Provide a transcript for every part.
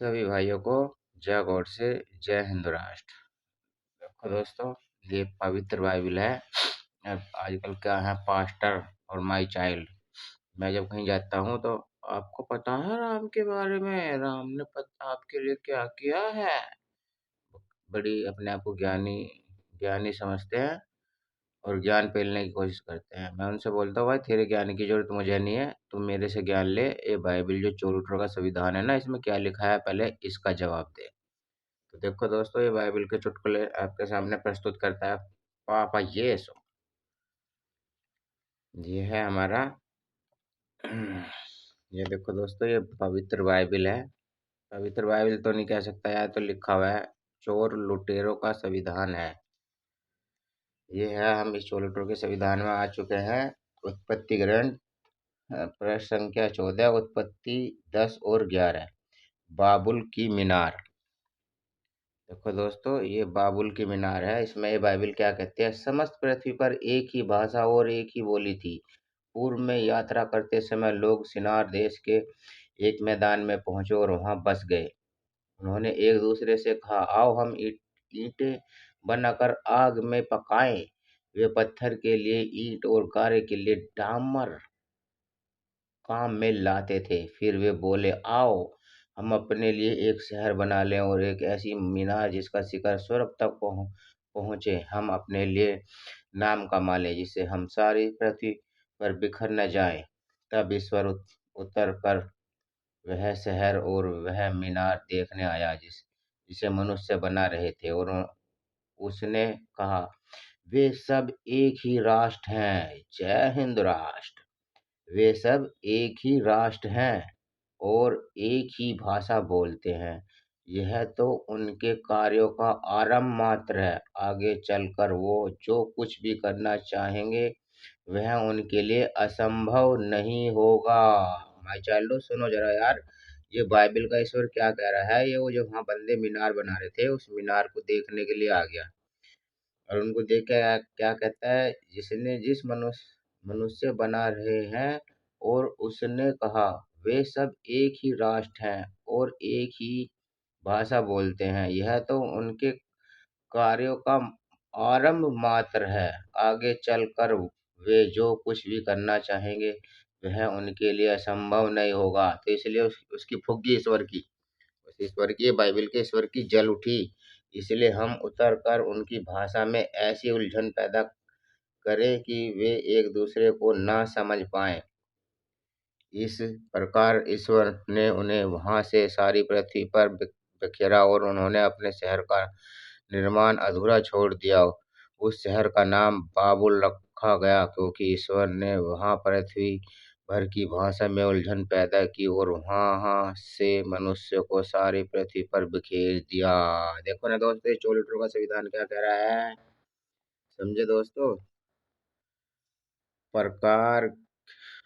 सभी भाइयों को जय गॉड से जय हिंद राष्ट्र। देखो दोस्तों, ये पवित्र बाइबल है। अब आजकल क्या है, पास्टर और माई चाइल्ड, मैं जब कहीं जाता हूँ तो आपको पता है राम के बारे में, राम ने पता आपके लिए क्या किया है। बड़ी अपने आप को ज्ञानी ज्ञानी समझते हैं और ज्ञान पेलने की कोशिश करते हैं। मैं उनसे बोलता हूँ, भाई तेरे ज्ञान की जरूरत मुझे नहीं है, तू मेरे से ज्ञान ले। ये बाइबल जो चोर का संविधान है ना, इसमें क्या लिखा है पहले इसका जवाब दे। तो देखो दोस्तों, ये बाइबल के चुटकुले आपके सामने प्रस्तुत करता है पापा यीशु। ये है हमारा ये देखो दोस्तों, ये पवित्र बाइबल है। पवित्र बाइबल तो नहीं कह सकता यार, तो लिखा हुआ है चोर लुटेरों का संविधान है। ये है, हम इस चोर लुटेरों के संविधान में आ चुके हैं। उत्पत्ति ग्रंथ पृष्ठ संख्या 14, उत्पत्ति 10 और 11। बाबुल की मीनार। देखो दोस्तों, ये बाबुल की मीनार है। इसमें ये बाइबल क्या कहते हैं, समस्त पृथ्वी पर एक ही भाषा और एक ही बोली थी। पूर्व में यात्रा करते समय लोग सिनार देश के एक मैदान में पहुंचे और वहां बस गए। उन्होंने एक दूसरे से कहा, आओ हम ईंटें बनाकर आग में पकाएं। वे पत्थर के लिए ईंट और गारे के लिए डामर काम में लाते थे। फिर वे बोले, आओ हम अपने लिए एक शहर बना लें और एक ऐसी मीनार जिसका शिखर स्वर्ग तक पहुंचे। हम अपने लिए नाम कमा लें जिससे हम सारी पृथ्वी पर बिखर न जाएं। तब ईश्वर उतर कर वह शहर और वह मीनार देखने आया जिसे मनुष्य बना रहे थे, और उसने कहा, वे सब एक ही राष्ट्र हैं। जय हिंद राष्ट्र। वे सब एक ही राष्ट्र हैं और एक ही भाषा बोलते हैं। यह तो उनके कार्यों का आरंभ मात्र है। आगे चलकर वो जो कुछ भी करना चाहेंगे वह उनके लिए असंभव नहीं होगा। माय चाइल्डो, सुनो जरा यार, ये बाइबल का ईश्वर क्या कह रहा है। ये वो जो वहां बंदे मीनार बना रहे थे, उस मीनार को देखने के लिए आ गया और उनको देख के क्या कहता है, जिसने जिस मनुष्य मनुष्य बना रहे हैं, और उसने कहा, वे सब एक ही राष्ट्र हैं और एक ही भाषा बोलते हैं। यह तो उनके कार्यों का आरंभ मात्र है। आगे चलकर वे जो कुछ भी करना चाहेंगे वह उनके लिए असंभव नहीं होगा। तो इसलिए उसकी फुग्गी ईश्वर की, उस ईश्वर की, बाइबल के ईश्वर की जल उठी। इसलिए हम उतर कर उनकी भाषा में ऐसी उलझन पैदा करें कि वे एक दूसरे को ना समझ पाएं। इस प्रकार ईश्वर ने उन्हें वहां से सारी पृथ्वी पर बिखेरा और उन्होंने अपने शहर का निर्माण अधूरा छोड़ दिया। उस शहर का नाम बाबुल रखा गया क्योंकि ईश्वर ने वहां पृथ्वी भर की भाषा में उलझन पैदा की और वहां से मनुष्य को सारी पृथ्वी पर बिखेर दिया। देखो ना दोस्तों, ये चोलिटों का संविधान क्या कह रहा है, समझे दोस्तों। प्रकार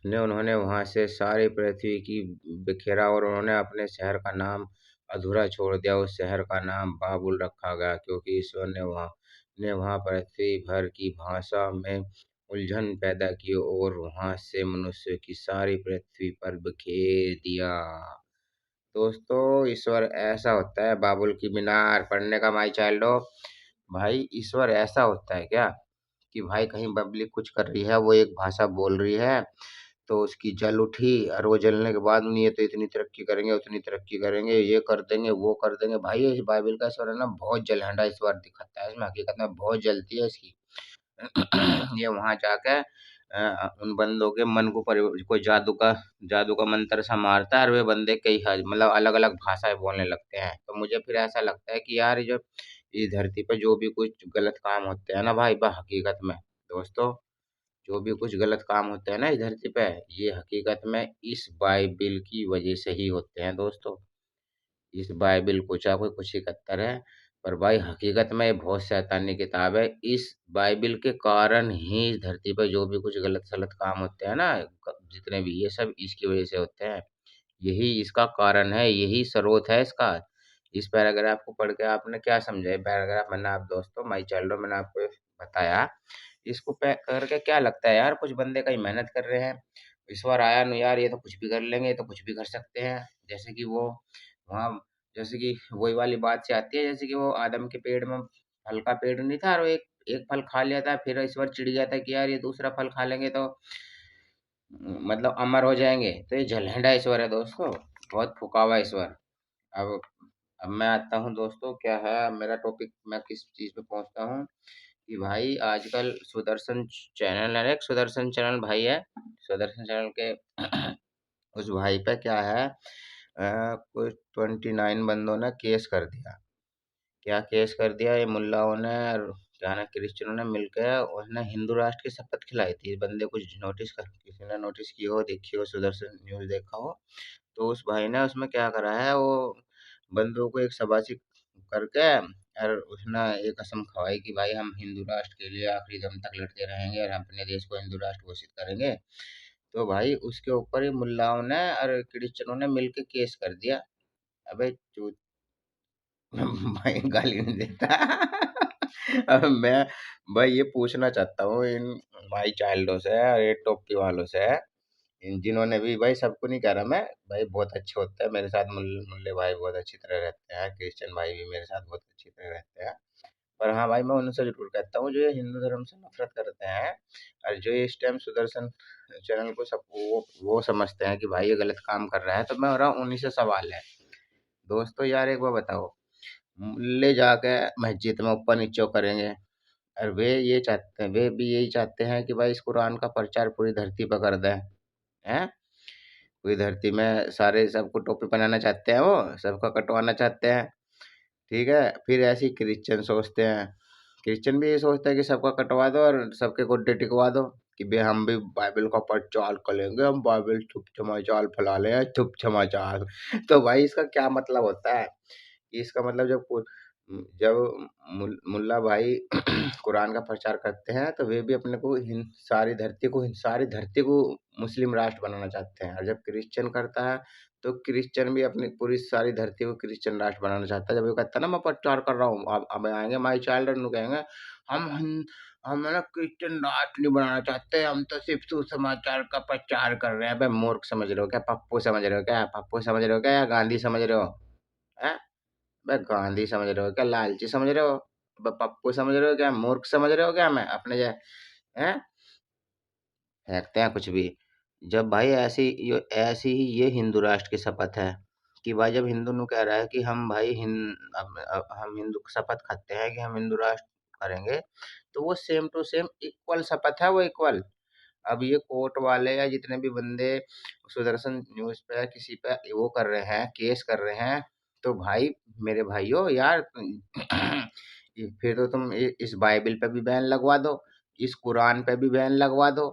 ने उन्होंने वहां से सारी पृथ्वी की बिखेरा और उन्होंने अपने शहर का नाम अधूरा छोड़ दिया। उस शहर का नाम बाबुल रखा गया क्योंकि ईश्वर ने वहां पृथ्वी भर की भाषा में उलझन पैदा की और वहां से मनुष्य की सारी पृथ्वी पर बिखेर दिया। दोस्तों, ईश्वर ऐसा होता है, बाबुल की मीनार पढ़ने का माई चाइल्डो। भाई ईश्वर ऐसा होता है क्या कि भाई कहीं पब्लिक कुछ कर रही है, वो एक भाषा बोल रही है तो उसकी जल उठी, और वो जलने के बाद ये तो इतनी तरक्की करेंगे, उतनी तरक्की करेंगे, ये कर देंगे, वो कर देंगे। भाई ये बाइबल का ईश्वर है ना, बहुत जलहंडा ईश्वर दिखाता है। इसमें हकीकत में बहुत जलती है इसकी। ये वहां जाके उन बंदों के मन को कोई जादू का मंत्र सा मारता है और वे बंदे कई मतलब अलग अलग भाषाएं बोलने लगते हैं। तो मुझे फिर ऐसा लगता है कि यार ये जो इस धरती पर जो भी कुछ गलत काम होते हैं ना भाई, हकीकत में दोस्तों, जो भी कुछ गलत काम होते हैं ना इस धरती पे, ये हकीकत में इस बाइबिल की वजह से ही होते हैं दोस्तों। इस बाइबिल को चाहे कोई कुछ ही कहता है, पर भाई हकीकत में ये बहुत शैतानी किताब है। इस बाइबिल के कारण ही इस धरती पर जो भी कुछ गलत सलत काम होते हैं ना, जितने भी, ये सब इसकी वजह से होते हैं। यही इसका कारण है, यही स्रोत है इसका। इस पैराग्राफ को पढ़ के आपने क्या समझा। ये पैराग्राफ मैंने आप दोस्तों, माई चाइल्डो, मैंने आपको बताया। इसको करके क्या लगता है यार, कुछ बंदे कहीं मेहनत कर रहे हैं, ईश्वर आया न यार, ये तो कुछ भी कर लेंगे, ये तो कुछ भी कर सकते हैं। जैसे कि वो वहाँ जैसे कि वही वाली बात से आती है, जैसे कि वो आदम के पेड़ में फल का पेड़ नहीं था, और एक एक फल खा लिया था, फिर ईश्वर चिढ़ गया था कि यार ये दूसरा फल खा लेंगे तो मतलब अमर हो जाएंगे। तो ये झलेंडा ईश्वर है दोस्तों, बहुत फुका हुआ ईश्वर। अब अब मैं आता हूँ दोस्तों, क्या है मेरा टॉपिक, मैं किस चीज़ पे पहुंचता हूँ कि भाई आजकल सुदर्शन चैनल है, एक सुदर्शन चैनल भाई है, सुदर्शन चैनल के उस भाई पे क्या है, कुछ 29 बंदों ने केस कर दिया। क्या केस कर दिया, ये मुल्लाओं ने और क्या ना क्रिश्चियनों ने मिलकर उसने हिंदू राष्ट्र की शपथ खिलाई थी। इस बंदे को नोटिस कर, किसी ने नोटिस की हो, देखी हो, सुदर्शन न्यूज देखा हो, तो उस भाई ने उसमें क्या करा है, वो बंदों को एक शाबाशी करके और उसने एक कसम खवाई कि भाई हम हिंदू राष्ट्र के लिए आखिरी दम तक लड़ते रहेंगे और हम अपने देश को हिंदू राष्ट्र घोषित करेंगे। तो भाई उसके ऊपर ही मुल्लाओं ने और क्रिश्चियनों ने मिलकर केस कर दिया। अबे भाई गाली नहीं देता। अब मैं भाई ये पूछना चाहता हूँ इन माई चाइल्डों से और ये टोपी वालों से, जिन्होंने भी, भाई सबको नहीं कह रहा मैं, भाई बहुत अच्छे होते हैं मेरे साथ, मुल्ले भाई बहुत अच्छी तरह रहते हैं, क्रिश्चियन भाई भी मेरे साथ बहुत अच्छी तरह रहते हैं। पर हाँ भाई, मैं उनसे जरूर कहता हूँ जो ये हिंदू धर्म से नफरत करते हैं और जो ये इस टाइम सुदर्शन चैनल को सब वो समझते हैं कि भाई ये गलत काम कर रहा है, तो मैं हो रहा हूँ उन्हीं से सवाल है दोस्तों। यार एक बार बताओ, ले जाके मस्जिद में ऊपर नीचे करेंगे, और वे ये चाहते हैं, वे भी यही चाहते हैं कि भाई इस कुरान का प्रचार पूरी धरती पर कर दें, हैं? पूरी धरती में सारे सबको टोपी पहनाना चाहते हैं, वो सबका कटवाना चाहते हैं। ठीक है, फिर ऐसे ही क्रिश्चियन सोचते हैं, क्रिश्चियन भी ये सोचता है कि सबका कटवा दो और सबके गोड्डे टिकवा दो कि भाई हम भी बाइबल का प्रचार करेंगे, हम बाइबल छुप समाचार फैला ले हैं, छुप समाचार। तो भाई इसका क्या मतलब होता है कि इसका मतलब जब मुल्ला भाई कुरान का प्रचार करते हैं, तो वे भी अपने को सारी धरती को मुस्लिम राष्ट्र बनाना चाहते हैं, और जब क्रिश्चियन करता है तो क्रिश्चियन भी अपनी पूरी सारी धरती को क्रिश्चियन राष्ट्र बनाना चाहता है। जब वो कहता है ना मैं प्रचार कर रहा हूँ, अब आएंगे माई चाइल्ड कहेंगे हम है ना क्रिश्चियन राष्ट्र नहीं बनाना चाहते, हम तो सिर्फ सुसमाचार का प्रचार कर रहे हैं। भाई मूर्ख समझ रहे हो क्या, पप्पू समझ रहे हो क्या, पप्पू समझ रहे हो क्या, या गांधी समझ रहे हो? हैं? बे गांधी समझ रहे हो क्या, लालची समझ रहे हो, पप्पू समझ रहे हो क्या, मूर्ख समझ रहे हो क्या, मैं अपने हैं? फेंकते हैं कुछ भी। जब भाई ऐसी ही ये हिंदू राष्ट्र की शपथ है कि भाई जब हिंदू नु कह रहा है कि हम भाई हम हिंदू शपथ खाते हैं कि हम हिंदू राष्ट्र करेंगे, तो वो सेम टू सेम इक्वल शपथ है, वो इक्वल। अब ये कोर्ट वाले या जितने भी बंदे सुदर्शन न्यूज पे किसी पे वो कर रहे हैं, केस कर रहे हैं, तो भाई मेरे भाइयों यार, फिर तो तुम इस बाइबल पे भी बैन लगवा दो, इस कुरान पे भी बैन लगवा दो,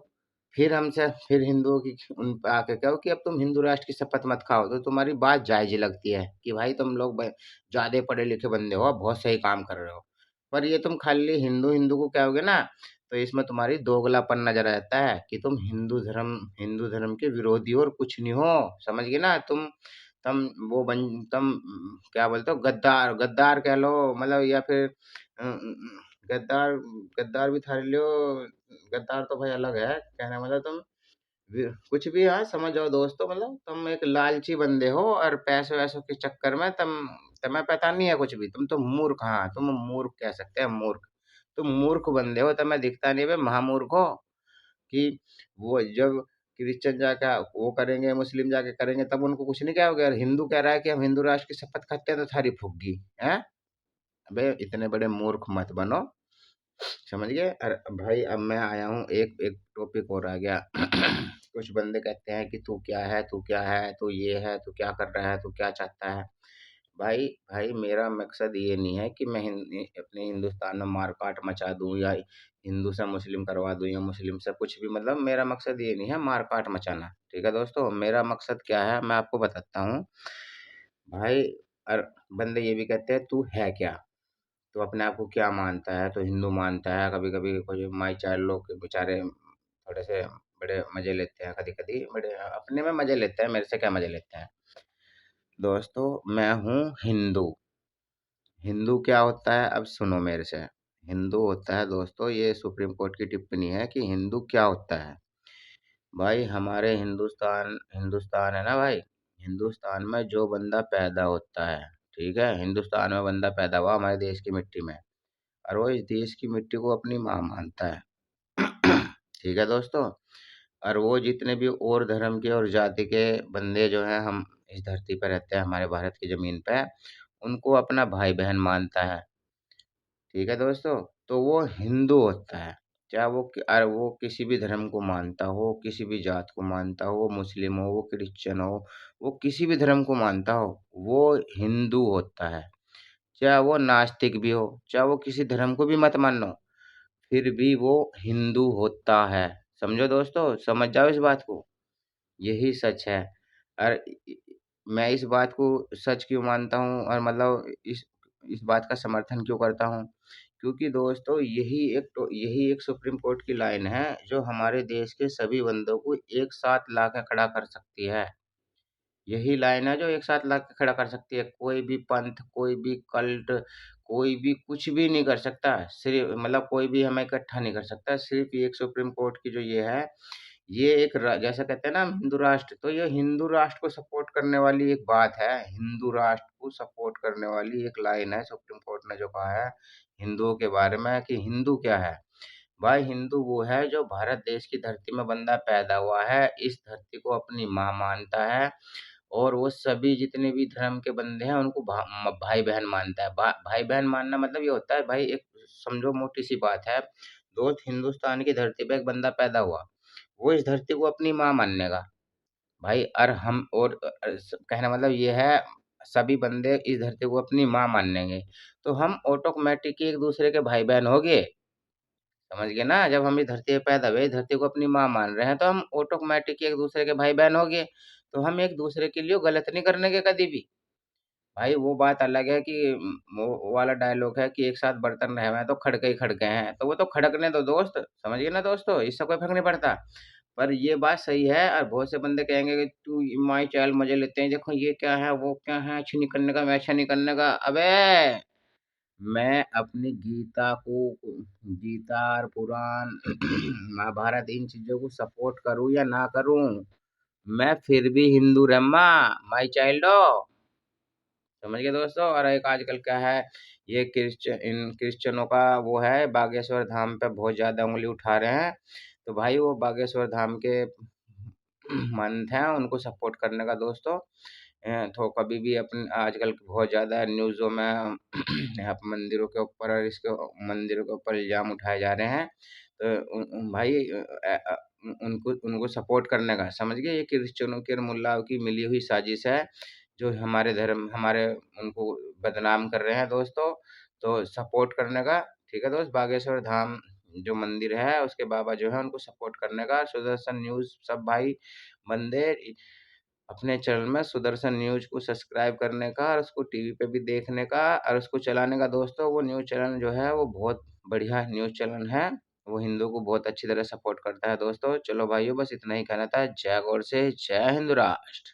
फिर हमसे फिर हिंदुओं की उन पे आके कहो कि अब तुम हिंदू राष्ट्र की शपथ मत खाओ, तो तुम्हारी बात जायज ही लगती है कि भाई तुम लोग ज्यादा पढ़े लिखे बंदे हो, बहुत सही काम कर रहे हो। पर ये तुम खाली हिंदू हिंदू को कहोगे ना, तो इसमें तुम्हारी दोगलापन नजर आता है कि तुम हिंदू धर्म के विरोधी और कुछ नहीं हो, समझ गए ना तुम वो बन तुम क्या बोलते हो, गद्दार गद्दार कह लो, मतलब या फिर गद्दार गद्दार भी था लो, गद्दार तो भाई अलग है कहने, मतलब तुम कुछ भी, हाँ समझ जाओ दोस्तों, मतलब तुम एक लालची बंदे हो और पैसे वैसों के चक्कर में तुम्हें पता नहीं है कुछ भी, तुम तो मूर्ख, हाँ तुम मूर्ख कह सकते हैं, मूर्ख। तुम मूर्ख बंदे हो, तुम्हें दिखता नहीं है महामूर्ख हो कि वो जब क्रिश्चियन जाके वो करेंगे, मुस्लिम जाके करेंगे, तब उनको कुछ नहीं कहोगे, और हिंदू कह रहा है कि हम हिंदू राष्ट्र की शपथ खाते हैं तो थारी फूक है। अबे इतने बड़े मूर्ख मत बनो, समझ गए? और भाई अब मैं आया हूँ, एक एक टॉपिक और आ गया। कुछ बंदे कहते हैं कि तू क्या है, तू क्या है, तू ये है, तू क्या कर रहा है, तू क्या चाहता है। भाई भाई मेरा मकसद ये नहीं है कि मैं अपने हिंदुस्तान में मारकाट मचा दूं, या हिंदू से मुस्लिम करवा दूं, या मुस्लिम से कुछ भी, मतलब मेरा मकसद ये नहीं है मारकाट मचाना। ठीक है दोस्तों, मेरा मकसद क्या है मैं आपको बताता हूँ भाई। और बंदे ये भी कहते हैं तू है क्या, तो अपने आप को क्या मानता है, तो हिंदू मानता है। कभी कभी कुछ माई चाइल्ड लोग के बेचारे थोड़े से बड़े मजे लेते हैं, कभी कभी बड़े अपने में मजे लेते हैं, मेरे से क्या मजे लेते हैं। दोस्तों मैं हूँ हिंदू। हिंदू क्या होता है अब सुनो मेरे से। हिंदू होता है दोस्तों, ये सुप्रीम कोर्ट की टिप्पणी है कि हिंदू क्या होता है। भाई हमारे हिंदुस्तान हिंदुस्तान है ना भाई, हिंदुस्तान में जो बंदा पैदा होता है, ठीक है, हिंदुस्तान में बंदा पैदा हुआ हमारे देश की मिट्टी में, और वो इस देश की मिट्टी को अपनी माँ मानता है। ठीक है दोस्तों, और वो जितने भी और धर्म के और जाति के बंदे जो हैं हम इस धरती पर रहते हैं हमारे भारत की ज़मीन पे, उनको अपना भाई-बहन मानता है। ठीक है दोस्तों, तो वो हिंदू होता है। चाहे वो किसी भी धर्म को मानता हो, किसी भी जात को मानता हो, वो मुस्लिम हो, वो क्रिश्चियन हो, वो किसी भी धर्म को मानता हो, वो हिंदू होता है। चाहे वो नास्तिक भी हो, चाहे वो किसी धर्म को भी मत मानो, फिर भी वो हिंदू होता है। समझो दोस्तों, समझ जाओ इस बात को। यही सच है। और मैं इस बात को सच क्यों मानता हूँ और मतलब इस बात का समर्थन क्यों करता हूँ? क्योंकि दोस्तों यही एक सुप्रीम कोर्ट की लाइन है जो हमारे देश के सभी बंदों को एक साथ ला के खड़ा कर सकती है। यही लाइन है जो एक साथ ला के खड़ा कर सकती है। कोई भी पंथ, कोई भी कल्ट, कोई भी कुछ भी नहीं कर सकता। सिर्फ़ मतलब कोई भी हमें इकट्ठा नहीं कर सकता। सिर्फ़ ये एक सुप्रीम कोर्ट की जो ये है, ये एक जैसा कहते हैं ना हम हिंदू राष्ट्र, तो ये हिंदू राष्ट्र को सपोर्ट करने वाली एक बात है। हिंदू राष्ट्र को सपोर्ट करने वाली एक लाइन है सुप्रीम कोर्ट ने जो कहा है हिंदुओं के बारे में कि हिंदू क्या है? भाई हिंदू वो है जो भारत देश की धरती में बंदा पैदा हुआ है, इस धरती को अपनी माँ मानता है और वो सभी जितने भी धर्म के बंदे हैं उनको भाई-बहन मानता है। भाई-बहन मानना मतलब ये होता है भाई एक समझो मोटी-सी बात है, दोस्त हिंदुस्तान की धरती पे एक बंदा पैदा हुआ, वो इस धरती को अपनी माँ मानेगा। भाई और हम और कहने का मतलब ये है सभी बंदे इस धरती को अपनी माँ मानेंगे, तो हम ऑटोमैटिक ही एक-दूसरे के भाई-बहन हो गए। समझ गए ना? जब हम इस धरती पे पैदा हुए, इस धरती को अपनी माँ मान रहे हैं, तो हम ऑटोमैटिक एक-दूसरे के भाई-बहन हो गए। तो हम एक-दूसरे के लिए गलत नहीं करनेंगे कभी भी। भाई वो बात अलग है कि वो वाला डायलॉग है कि एक साथ बर्तन रहे हुए हैं तो खड़के ही खड़के हैं। तो वो तो खड़कने दो दोस्त, समझ गए ना दोस्तों? इससे कोई फ़र्क नहीं पड़ता। पर ये बात सही है और बहुत से बंदे कहेंगे कि तू माई चाल मज़े लेते हैं, देखो ये क्या है, वो क्या है, अच्छा नहीं करने का, वैसा नहीं करने का। अबे! मैं अपनी गीता और पुराण महाभारत इन चीज़ों को सपोर्ट करूँ या ना करूँ, मैं फिर भी हिंदू रहूँगा, माय चाइल्डो। समझ गए दोस्तों? और एक आजकल क्या है, ये इन क्रिश्चियनों का वो है बागेश्वर धाम पे बहुत ज़्यादा उँगली उठा रहे हैं। तो भाई वो बागेश्वर धाम के मंथ हैं, उनको सपोर्ट करने का दोस्तों तो कभी भी अपन आजकल बहुत ज़्यादा न्यूज़ों में यहाँ पे मंदिरों के ऊपर और इसके मंदिरों के ऊपर इल्ज़ाम उठाए जा रहे हैं। तो भाई उनको उनको सपोर्ट करने का समझ गए ये क्रिश्चियनों के और मुल्लाओं की मिली हुई साजिश है, जो हमारे उनको बदनाम कर रहे हैं दोस्तों। तो सपोर्ट करने का ठीक है दोस्त, बागेश्वर धाम जो मंदिर है उसके बाबा जो है उनको सपोर्ट करने का, सुदर्शन न्यूज़ सब भाई बंदे अपने चैनल में सुदर्शन न्यूज़ को सब्सक्राइब करने का और उसको टीवी पे भी देखने का और उसको चलाने का दोस्तों। वो न्यूज़ चैनल जो है वो बहुत बढ़िया न्यूज़ चैनल है। वो हिंदू को बहुत अच्छी तरह सपोर्ट करता है दोस्तों। चलो भाइयों बस इतना ही कहना था। जय गौर से जय हिंद राष्ट्र।